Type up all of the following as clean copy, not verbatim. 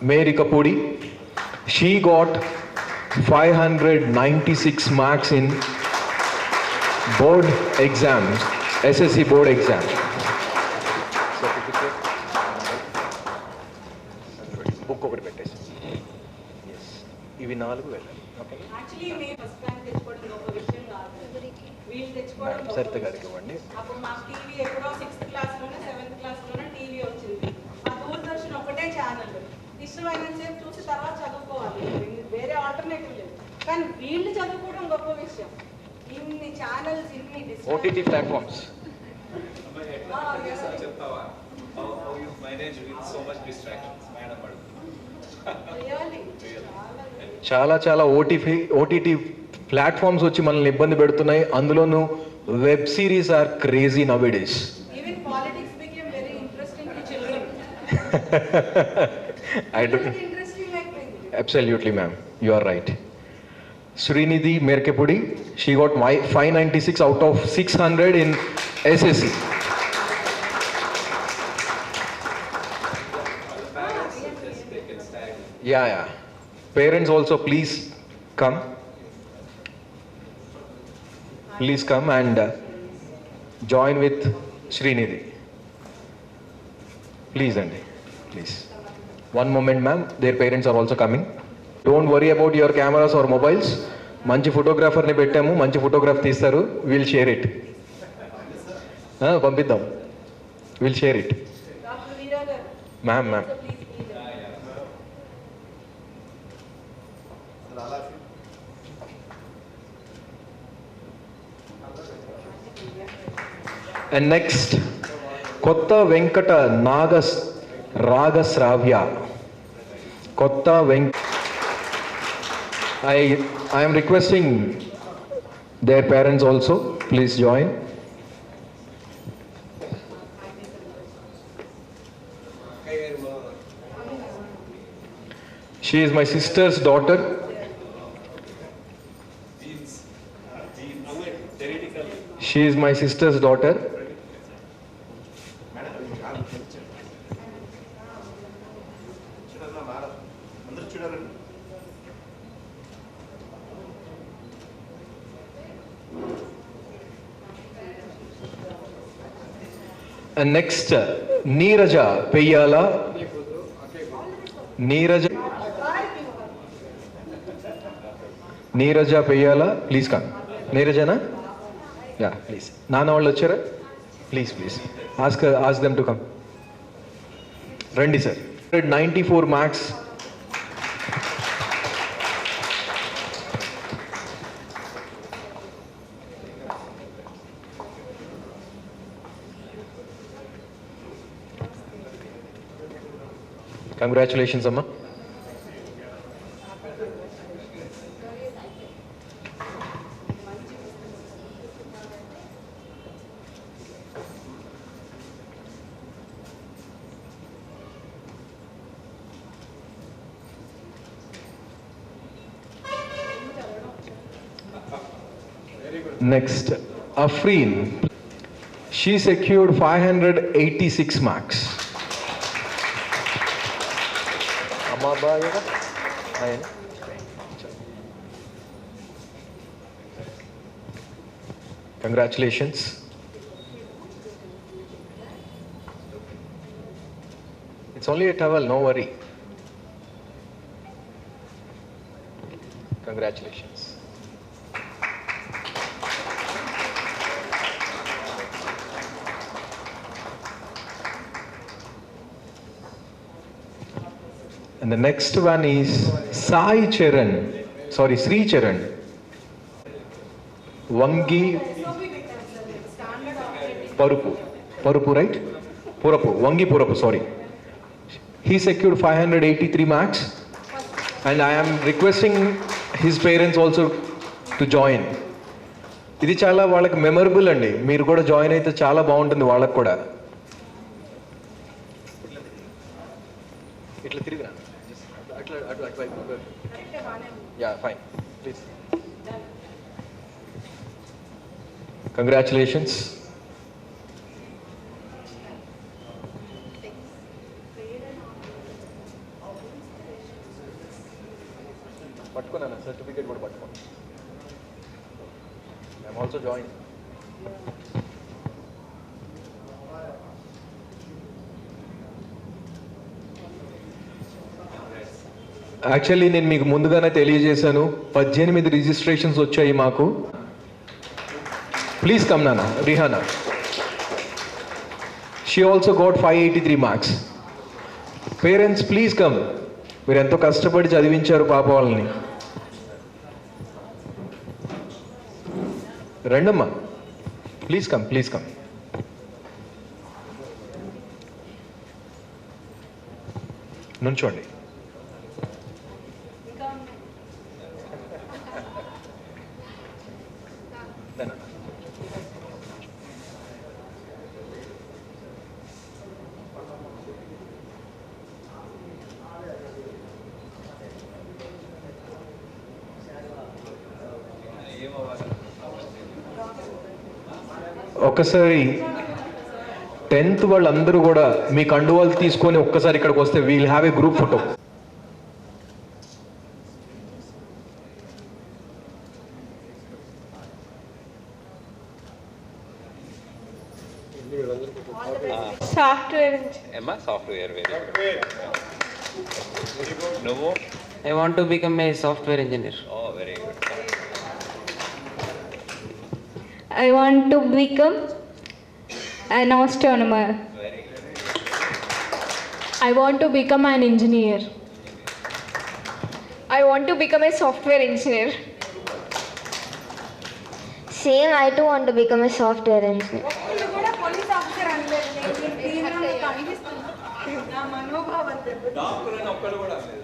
Mary Kapudi. She got 596 marks in board exams, SSC board exam. Book ఒకటి పెట్టేసి ఇవి 4 వెళ్ళాలి. ఓకే యాక్చువల్లీ మేము ఫస్ట్ ర్యాంక్ తెచ్చుకోవడం గొప్ప విషయం కాదు, వీళ్ళు తెచ్చుకోవడం సరిత గారికి ఇవ్వండి. అప్పుడు మాకు టీవీ ఎప్పుడో 6th క్లాస్లోనే 7th క్లాస్లోనే టీవీ వచ్చింది. మా దూరదర్శన్ ఒకటే ఛానల్, ఇష్టమైనంత సేపు చూసి తర్వాత చదువుకోవాలి, వేరే ఆల్టర్నేటివ్ లేదు. కానీ వీళ్ళు చదువుకోవడం గొప్ప విషయం. ఇన్ని ఛానల్స్, ఇన్ని OTT ప్లాట్ఫామ్స్. చాలా చాలా ఓటీటీ ప్లాట్ఫామ్స్ వచ్చి మనల్ని ఇబ్బంది పెడుతున్నాయి. అందులోనూ web series are crazy nowadays. Even politics became very interesting to children. I do. Absolutely, ma'am. You are right. Srinidhi Merkepudi, she got 596 out of 600 in SSC. Yeah. Parents also, please come. Please come and join with Srinidhi. Please, Andy. Please. One moment, ma'am. Their parents are also coming. Don't worry about your cameras or mobiles. మంచి ఫోటోగ్రాఫర్ని పెట్టాము, మంచి photograph తీస్తారు. Will share it. పంపిద్దాం. Will share it. Ma'am. And next, Kotta Venkata Ragasravya. Kotta I am requesting their parents also, please join. She is my sister's daughter. She is my sister's daughter. And next, Neeraja Peyyala. Neeraja Peyyala, please come. Neeraja, na? Yeah, please. Nana vallu vachara? Please. Ask them to come. Randi sir. 94 marks. Congratulations, Amma. Next, Afreen. She secured 586 marks. Congratulations. It's only a towel, no worry. Congratulations. And the next one is Sri Charan. Vangi Parupu, right? Vangi Purapu, sorry. He secured 583 marks. And I am requesting his parents also to join. ఇది చాలా వాళ్ళకి memorable అండి. మీరు కూడా join అయితే చాలా బాగుంటుంది వాళ్ళకు కూడా. ఇట్లా తిరిగిరా. Yeah, fine. Please. Congratulations. పట్టుకున్నాను సర్టిఫికేట్ కూడా పట్టుకోండి. I'm also join. యాక్చువల్లీ నేను మీకు ముందుగానే తెలియజేశాను, 18 రిజిస్ట్రేషన్స్ వచ్చాయి మాకు. ప్లీజ్ కమ్ నాన్న. Rihana, she also got 583 marks. Parents please come. మీరు ఎంతో కష్టపడి చదివించారు పాప వాళ్ళని. రండమ్మా, ప్లీజ్ కమ్, ప్లీజ్ కమ్. నుంచోండి. ఇంకా ఉన్నాయి. ఒక్కసారి 10th వాళ్ళందరూ కూడా మీ కండువాలు తీసుకొని ఒక్కసారి ఇక్కడికి వస్తే we'll have a group photo. Software ఏమ్మా సాఫ్ట్వేర్ వెరీ గుడ్. నువ్వు? I want to become a software engineer. Oh very good. I want to become an astronomer. Very good. I want to become an engineer. I want to become a software engineer. Same, I too want to become a software engineer. ఒక్కళ్ళు కూడా police officer అనలేదు. నేను మీకు తీవ్రంగా ఖండిస్తున్నా. నా మనోభావం దెబ్బతింది. Doctor అని ఒక్కడు కూడా లేదు.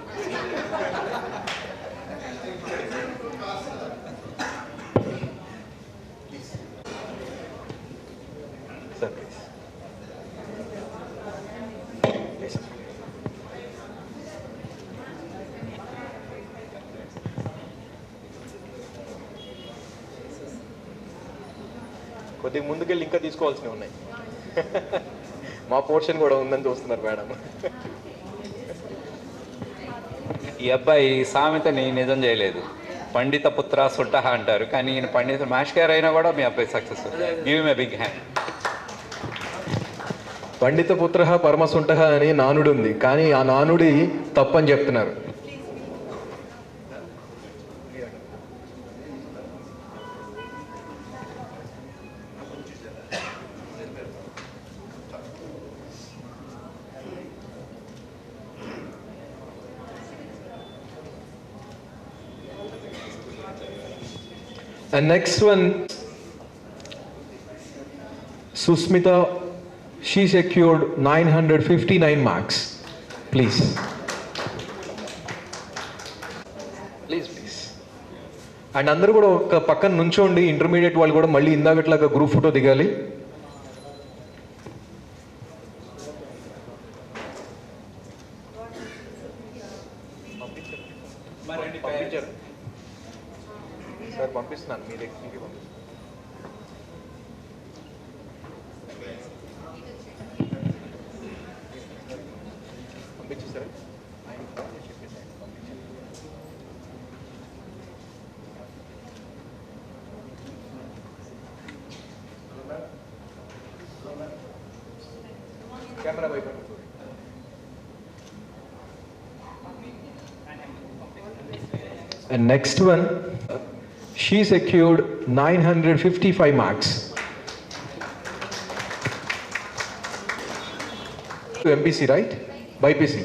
Sir please. కొద్దిగా ముందుకెళ్ళి ఇంకా తీసుకోవాల్సినవి ఉన్నాయి. మా పోర్షన్ కూడా ఉందని చూస్తున్నారు మేడం. ఈ అబ్బాయి సామెతని నిజం చేయలేదు. పండిత పుత్ర సుట్టహ అంటారు, కానీ ఈయన పండిత మాష్ గారు అయినా కూడా మీ అబ్బాయి success. Give him a big hand. పండిత పుత్ర పరమసుంఠ అని నానుడు ఉంది, కానీ ఆ నానుడి తప్పని చెప్తున్నారు. And next one, Susmita, she secured 959 marks. Please. Please. And అందరూ కూడా ఒక పక్కన నుంచోండి. ఇంటర్మీడియట్ వాళ్ళు కూడా మళ్ళీ ఇందాకట్లాగా గ్రూప్ ఫోటో దిగాలి. సార్ పంపిస్తున్నాను, మీ దగ్గరికి పంపిస్తున్నాను. పంపించేస్తారా? కెమెరా వైపు. And next one, she secured 955 marks. To MPC, right? BPC.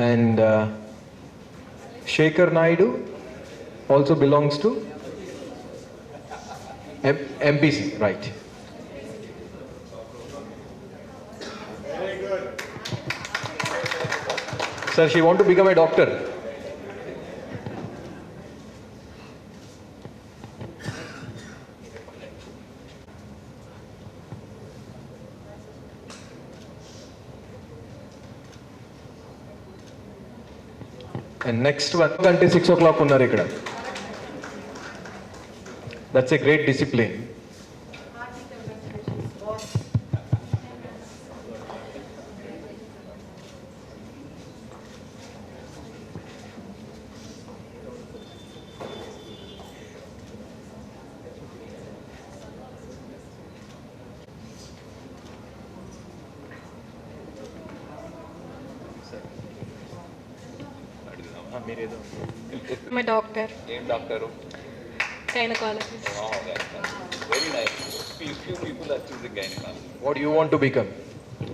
And Shekhar Naidu also belongs to MPC, right? Sir, she want to become a doctor. And next one అంటే 6 o'clock ఉన్నారు ఇక్కడ. That's a great discipline. మీరేదో My doctor, ఏం doctor? gynecologist. Very nice. Few people are choosing gynecology. What you want to become?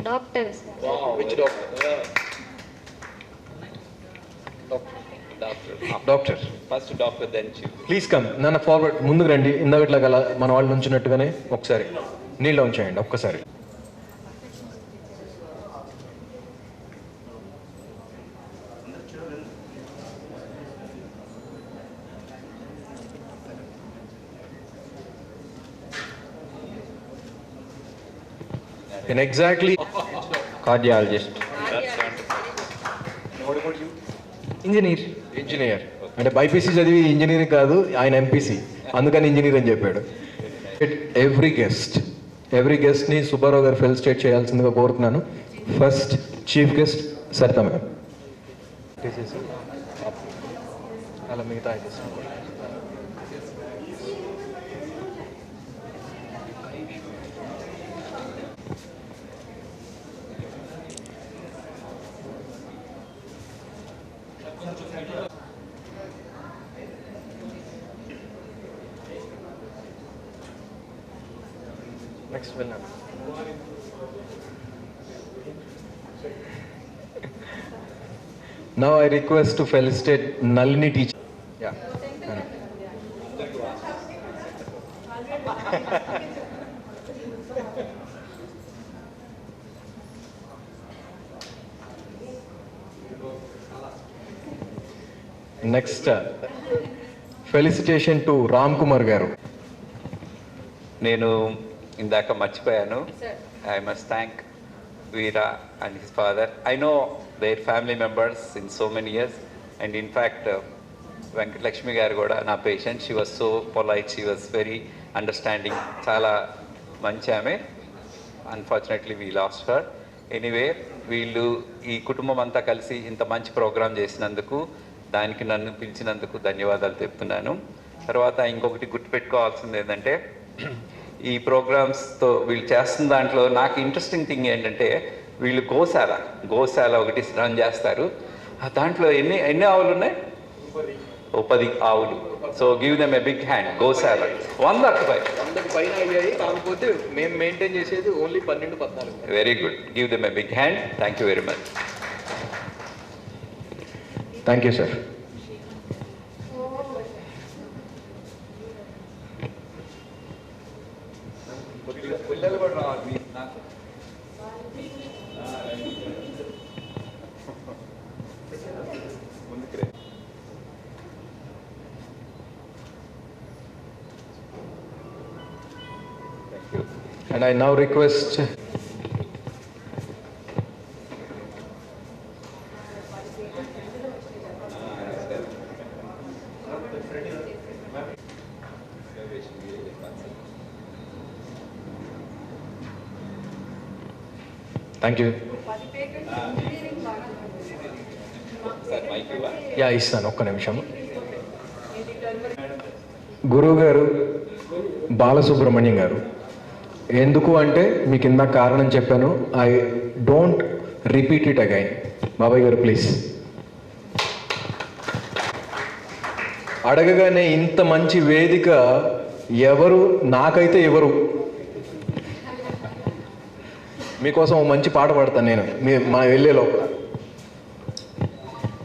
Doctor. Which doctor? Doctor. First doctor then chief. Please come. నన్ను forward ముందుకు రండి. ఇందాకట్లా గల మన వాళ్ళు ఉంచినట్టుగానే ఒకసారి నీళ్ళ ఉంచేయండి ఒక్కసారి. And exactly Cardiologist. ఇంజనీర్. అంటే బైపీసీ చదివి ఇంజనీరింగ్ కాదు, ఆయన ఎంపీసీ, అందుకని ఇంజనీర్ అని చెప్పాడు. ఎవ్రీ గెస్ట్ని సుబ్బారావు గారు ఫెలిసిటేట్ చేయాల్సిందిగా కోరుతున్నాను. First chief guest Saritha madam. అలా మిగతా నెక్స్ట్ వెళ్ళాను. Now I request to felicitate Nalini teacher. Yeah. Next, felicitation to Ram Kumar garu. నేను ఇందాక మర్చిపోయాను. I must thank Veera and his father. I know their family members in so many years and in fact Venkatalakshmi గారు కూడా నా patient. She was so polite, she was very understanding, చాలా మంచి ఆమె. Unfortunately we lost her. Anyway, వీళ్ళు ఈ కుటుంబం అంతా కలిసి ఇంత మంచి ప్రోగ్రాం చేసినందుకు, దానికి నన్ను పిలిచినందుకు ధన్యవాదాలు చెప్తున్నాను. తర్వాత ఇంకొకటి గుర్తుపెట్టుకోవాల్సింది ఏంటంటే, ఈ ప్రోగ్రామ్స్తో వీళ్ళు చేస్తున్న దాంట్లో నాకు ఇంట్రెస్టింగ్ థింగ్ ఏంటంటే, వీళ్ళు గోశాల ఒకటి రన్ చేస్తారు. దాంట్లో ఎన్ని ఆవులు ఉన్నాయి? 10 ఆవులు. So give them a big hand. గోశాల 100 పైన అయ్యాయి, కాకపోతే మేము మెయింటైన్ చేసేది only 12-14. Very good. Give them a big hand. Thank you very much. Thank you sir. పిల్లలు కూడా రావాలి నాకు. And I now request thank you. Yeah ఇస్తాను, ఒక్క నిమిషం. గురువు గారు బాలసుబ్రహ్మణ్యం గారు. ఎందుకు అంటే మీకు ఇందాక కారణం చెప్పాను. I don't repeat it again. బాబాయ్ గారు ప్లీజ్. అడగగానే ఇంత మంచి వేదిక ఎవరు, నాకైతే ఎవరు. మీకోసం ఒక మంచి పాట పాడతాను నేను మన వెళ్ళే లోపల.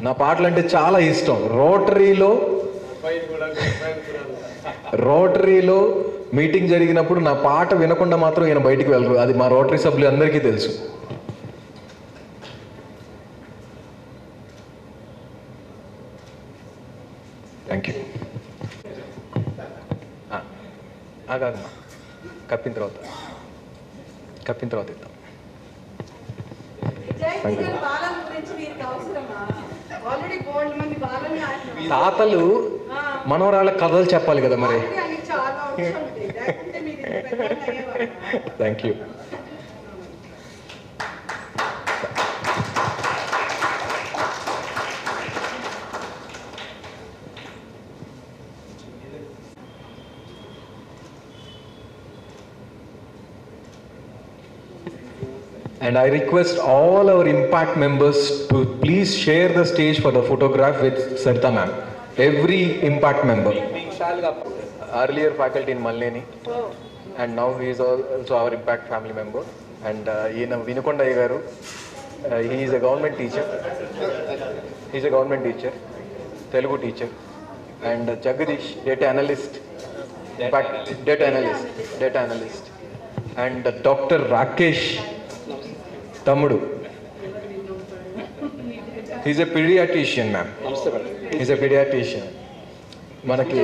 నా పాటలు అంటే చాలా ఇష్టం. రోటరీలో మీటింగ్ జరిగినప్పుడు నా పాట వినకుండా మాత్రం ఈయన బయటికి వెళ్ళరు. అది మా రోటరీ సభ్యులు అందరికీ తెలుసు. Thank you. ఆగాగమ్మా, కప్పిన తర్వాత ఇద్దాం. బాలల గురించి వీరికి అవసరమా? ఆల్రెడీ బోల్డ్ మంది బాలని తాతలు మనవరాళ్ళ కథలు చెప్పాలి కదా మరి. చాలా అవసరం ఉంది. లేకుంటే మీరు ఇంత పెద్దగా అయ్యేవారు. Thank you. And I request all our impact members to please share the stage for the photograph with Sarita ma'am. Every impact member. Earlier faculty in Malneni, and now he is also our impact family member. And ఈయన వినుకొండయ్య గారు, he is a government teacher. He is a government teacher, Telugu teacher. And Jagadish, data analyst. Data analyst. And Dr. Rakesh Tamudu. He's a pediatrician, ma'am. He's a pediatrician. మనకి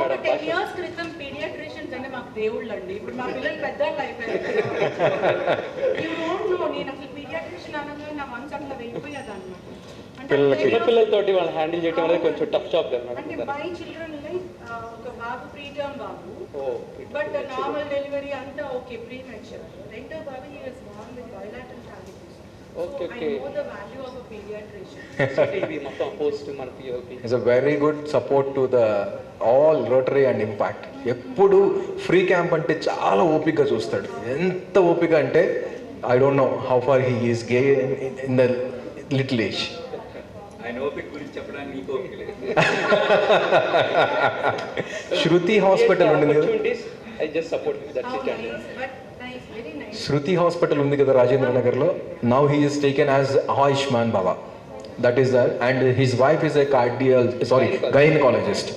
ఒక 10 years క్రితం paediatricians అంటే మాకు దేవుళ్ళు అండి. ఇప్పుడు మా పిల్లలు పెద్దవాళ్ళు అయిపోయారు. You don't know, నేను అసలు పీడియాట్రిషియన్ అనగానే నా మనసు అట్లా వెళ్ళిపోయేది అన్నమాట. పిల్లలతోటి వాళ్ళు హ్యాండిల్ చేయడం అనేది కొంచెం టఫ్ జాబ్ కదా. అంటే మై చిల్డ్రన్ ఒక బాబు ప్రీటర్మ్ బాబు, బట్ నార్మల్ డెలివరీ అంతా ఓకే, ప్రీ మెచ్యూర్. రెండో బాబు he was born with bilateral cavities. Okay. I know the value of a pediatrician. ఇది మొత్తం పోస్ట్ మన POP is a very good support to the all Rotary and Impact. ఎప్పుడు free camp అంటే చాలా ఓపికగా చూస్తాడు. ఎంత ఓపిక అంటే I don't know how far he is gay in the little age. ఆయన ఓపిక గురించి చెప్పడానికి నీకు ఓపిక లేదు. శృతి హాస్పిటల్ ఉంది కదా, I just support that's How it. nice, but nice, very nice. Shruti hospital ఉంది కదా రాజేంద్ర నగర్లో. Now he is taken as Ayushman Baba. That is that. And his wife is a gynaecologist.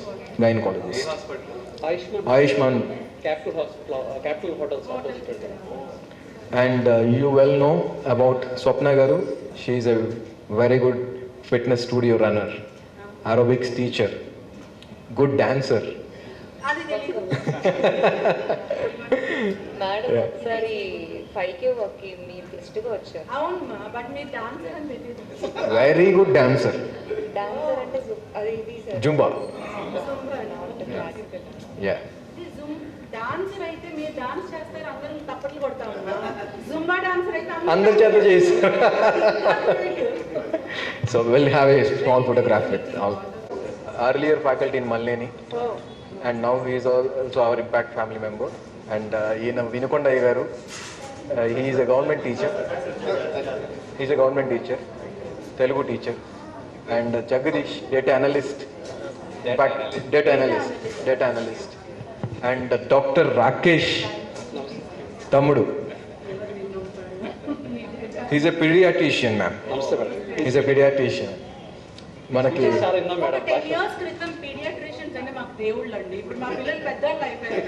Ayushman. Capital hotels opposite. And you well know about Swapna Garu. She is a very good fitness studio runner, aerobics teacher, good dancer. అది తెలీదు. Madam ఒకసారి 5K వర్క్కి మీరు గెస్ట్గా వచ్చారు. అవునమ్మా, but మీరు dancer అని తెలియదు. Very good dancer. డాన్సర్ అంటే అది ఇది sir Zumba. Classical. Yeah. Dancer అయితే మీరు డాన్స్ చేస్తారు, అందరూ తప్పట్లు కొడతాము. జుంబా డాన్సర్ అయితే అందరి చేత చేసి. So we'll have a small photograph with all. Earlier faculty in Malneni, and now he is also our impact family member. And ఈయన వినుకొండయ్య గారు, he is a government teacher. He's a government teacher, Telugu teacher. And Jagadish, data analyst. Data analyst. And Dr. Rakesh Tamudu. He's a pediatrician, ma'am. He's a pediatrician. మనకి ఒక 10 years క్రితం paediatricians అంటే మాకు దేవుళ్ళు అండి. ఇప్పుడు మా పిల్లలు పెద్దవాళ్ళు అయిపోయారు.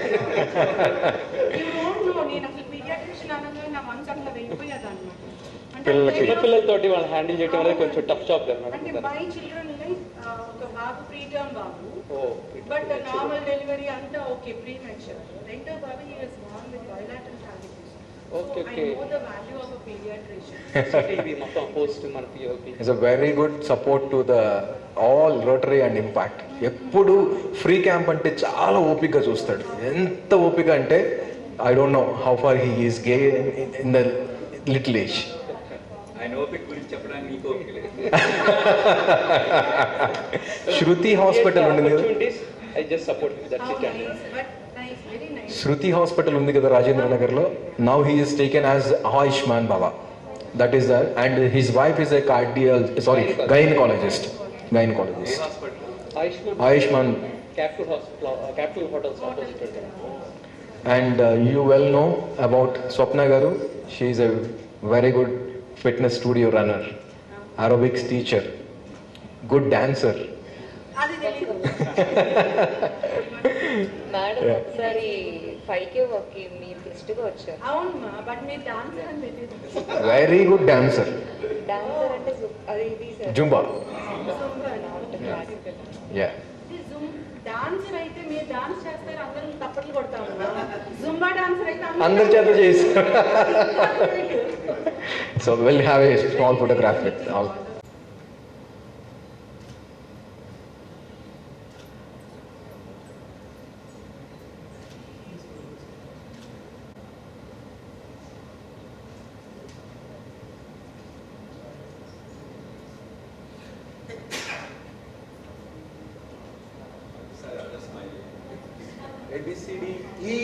You don't know, నేను అసలు పీడియాట్రిషియన్ అనగానే నా మనసు అట్లా వెళ్ళిపోయేది అన్నమాట. పిల్లలతోటి వాళ్ళు హ్యాండిల్ చేయడం అనేది కొంచెం టఫ్ జాబ్ కదా. అంటే మై చిల్డ్రన్ ఒక బాబు ప్రీటర్మ్ బాబు, బట్ నార్మల్ డెలివరీ అంతా ఓకే, ప్రీ మెచ్యూర్. రెండో బాబు he was born with bilateral cavities. Okay. I know the value of a pediatrician. ఇది మొత్తం పోస్ట్ మన POP is a very good support to the all Rotary and Impact. ఎప్పుడు free camp అంటే చాలా ఓపికగా చూస్తాడు. ఎంత ఓపిక అంటే I don't know how far he is gay in the little age. ఆయన ఓపిక గురించి చెప్పడానికి నీకు ఓపిక లేదు. శృతి హాస్పిటల్ ఉంది కదా, I just support that's How it. nice, but nice, very nice. Shruti hospital ఉంది కదా రాజేంద్ర నగర్లో. Now he is taken as Ayushman Baba. That is that. And his wife is a gynaecologist. Ayushman. Capital hotels opposite. And you well know about Swapna Garu. She is a very good fitness studio runner, aerobics teacher, good dancer. అది తెలీదు. Madam ఒకసారి 5K వర్క్కి మీరు గెస్ట్గా వచ్చారు. అవునమ్మా, but మీరు dancer అని తెలియదు. Very good dancer. డాన్సర్ అంటే అది ఇది sir Zumba. Classical. Yeah. Dancer అయితే మీరు డాన్స్ చేస్తారు, అందరూ తప్పట్లు కొడతాము. జుంబా డాన్సర్ అయితే అందరి చేత చేసి. So we'll have a small photograph with all. ABCDE.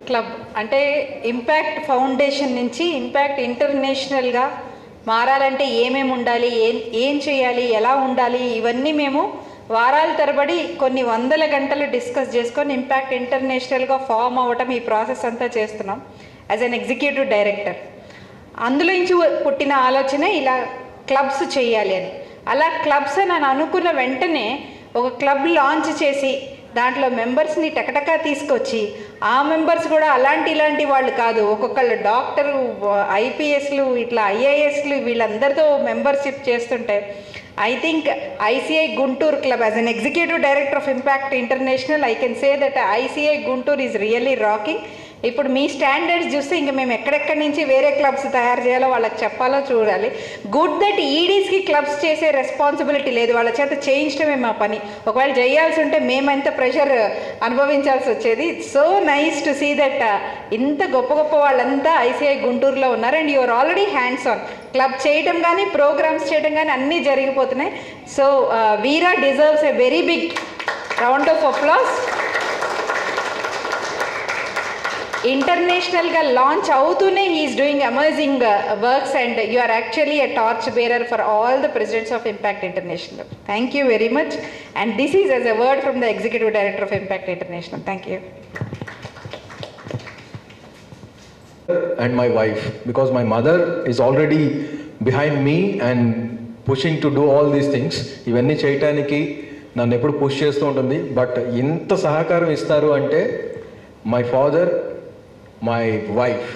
Club అంటే ఇంపాక్ట్ ఫౌండేషన్ నుంచి ఇంపాక్ట్ ఇంటర్నేషనల్గా మారాలంటే ఏమేమి ఉండాలి, ఏం చేయాలి, ఎలా ఉండాలి, ఇవన్నీ మేము వారాల తరబడి కొన్ని వందల గంటలు డిస్కస్ చేసుకొని ఇంపాక్ట్ ఇంటర్నేషనల్గా ఫామ్ అవ్వటం ఈ ప్రాసెస్ అంతా చేస్తున్నాం యాజ్ అన్ ఎగ్జిక్యూటివ్ డైరెక్టర్. అందులో నుంచి పుట్టిన ఆలోచన ఇలా క్లబ్స్ చేయాలి అని. అలా క్లబ్స్ అని అనుకున్న వెంటనే ఒక క్లబ్ లాంచ్ చేసి దాంట్లో మెంబర్స్ని టకటకా తీసుకొచ్చి ఆ మెంబర్స్ కూడా ఇలాంటి వాళ్ళు కాదు, ఒక్కొక్కళ్ళు డాక్టరు, ఐపీఎస్లు, ఇట్లా ఐఏఎస్లు, వీళ్ళందరితో మెంబర్షిప్ చేస్తుంటే I think ICI Guntur Club, as an executive director of Impact International, I can say that ICI Guntur is really rocking. ఇప్పుడు మీ స్టాండర్డ్స్ చూస్తే ఇంక మేము ఎక్కడెక్కడి నుంచి వేరే క్లబ్స్ తయారు చేయాలో వాళ్ళకి చెప్పాలో చూడాలి. గుడ్ దట్ ఈడీస్కి క్లబ్స్ చేసే రెస్పాన్సిబిలిటీ లేదు, వాళ్ళ చేత చేయించడమే మా పని. ఒకవేళ చేయాల్సి ఉంటే మేమెంత ప్రెషర్ అనుభవించాల్సి వచ్చేది. So nice to see that ఇంత గొప్ప గొప్ప వాళ్ళంతా ఐసీఐ గుంటూరులో ఉన్నారు. And you are already hands on. Club చేయడం కానీ ప్రోగ్రామ్స్ చేయడం కానీ అన్నీ జరిగిపోతున్నాయి. So Veera deserves a very big round of applause. ఇంటర్నేషనల్గా లాంచ్ అవుతూనే he's doing amazing works and you are actually a torch bearer for all the presidents of impact international. Thank you very much. And this is as a word from the executive director of impact international. Thank you. And my wife, because my mother is already behind me and pushing to do all these things. ఇవన్నీ చేయటానికి నన్ను ఎప్పుడు push చేస్తూ ఉంటుంది. But ఇంత సహకారం ఇస్తారు అంటే మై ఫాదర్, మై వైఫ్,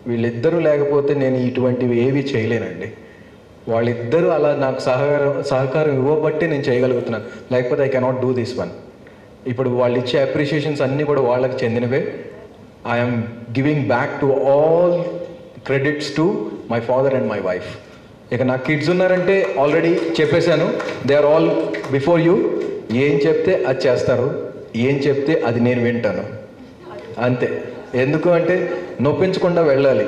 వీళ్ళిద్దరూ లేకపోతే నేను ఇటువంటివి ఏవి చేయలేనండి. వాళ్ళిద్దరూ అలా నాకు సహకారం ఇవ్వబట్టి నేను చేయగలుగుతున్నాను. లేకపోతే I cannot do this one. ఇప్పుడు వాళ్ళు ఇచ్చే అప్రిషియేషన్స్ అన్నీ కూడా వాళ్ళకి చెందినవే. I am giving back to all credits to my father and my wife. ఇక నా కిడ్స్ ఉన్నారంటే ఆల్రెడీ చెప్పేశాను, they are all before you. ఏం చెప్తే అది చేస్తారు, ఏం చెప్తే అది నేను వింటాను, అంతే. ఎందుకు అంటే నొప్పించకుండా వెళ్ళాలి.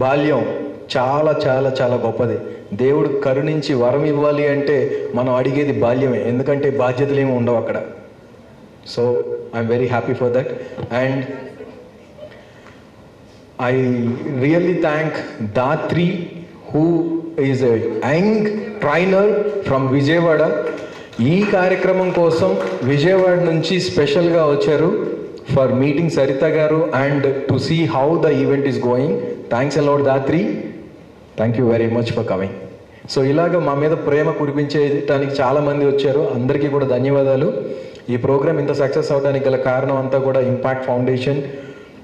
బాల్యం చాలా చాలా చాలా గొప్పది. దేవుడు కరుణించి వరం ఇవ్వాలి అంటే మనం అడిగేది బాల్యమే, ఎందుకంటే బాధ్యతలు ఏమి ఉండవు అక్కడ. So I'm very happy for that. And I really thank Datri, who is a young trainer from Vijayawada. ఈ కార్యక్రమం కోసం విజయవాడ నుంచి స్పెషల్గా వచ్చారు for meeting Saritha garu and to see how the event is going. Thanks a lot Dhatri, thank you very much for coming. So ఇలాగ మా మీద ప్రేమ కురిపించేయడానికి చాలామంది వచ్చారు, అందరికీ కూడా ధన్యవాదాలు. ఈ ప్రోగ్రామ్ ఇంత సక్సెస్ అవడానికి గల కారణం అంతా కూడా impact foundation,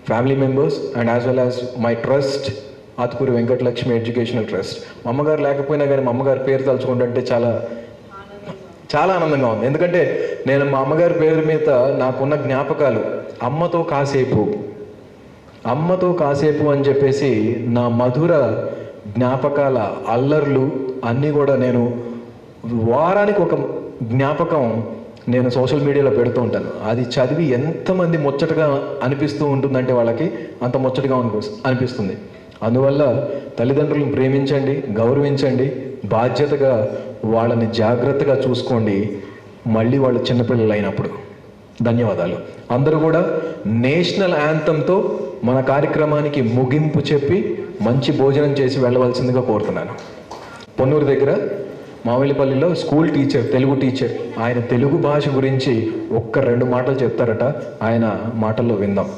family members and as well as my trust, Atukuri Venkatalakshmi educational trust. మా అమ్మగారు లేకపోయినా కానీ మా అమ్మగారి పేరు తలుచుకుంటుంటే చాలా చాలా ఆనందంగా ఉంది. ఎందుకంటే నేను మా అమ్మగారి పేరు మీద నాకున్న జ్ఞాపకాలు అమ్మతో కాసేపు అని చెప్పేసి నా మధుర జ్ఞాపకాల అల్లర్లు అన్నీ కూడా నేను వారానికి ఒక జ్ఞాపకం నేను సోషల్ మీడియాలో పెడుతూ ఉంటాను. అది చదివి ఎంతమంది ముచ్చటగా అనిపిస్తూ ఉంటుందంటే వాళ్ళకి అంత ముచ్చటగా అనిపిస్తుంది. అందువల్ల తల్లిదండ్రులను ప్రేమించండి, గౌరవించండి, బాధ్యతగా వాళ్ళని జాగ్రత్తగా చూసుకోండి, మళ్ళీ వాళ్ళు చిన్నపిల్లలు అయినప్పుడు. ధన్యవాదాలు. అందరూ కూడా నేషనల్ యాంథమ్తో మన కార్యక్రమానికి ముగింపు చెప్పి మంచి భోజనం చేసి వెళ్ళవలసిందిగా కోరుతున్నాను. పొన్నూరు దగ్గర మామిలిపల్లిలో స్కూల్ టీచర్, తెలుగు టీచర్, ఆయన తెలుగు భాష గురించి 1-2 మాటలు చెప్తారట. ఆయన మాటల్లో విందాం.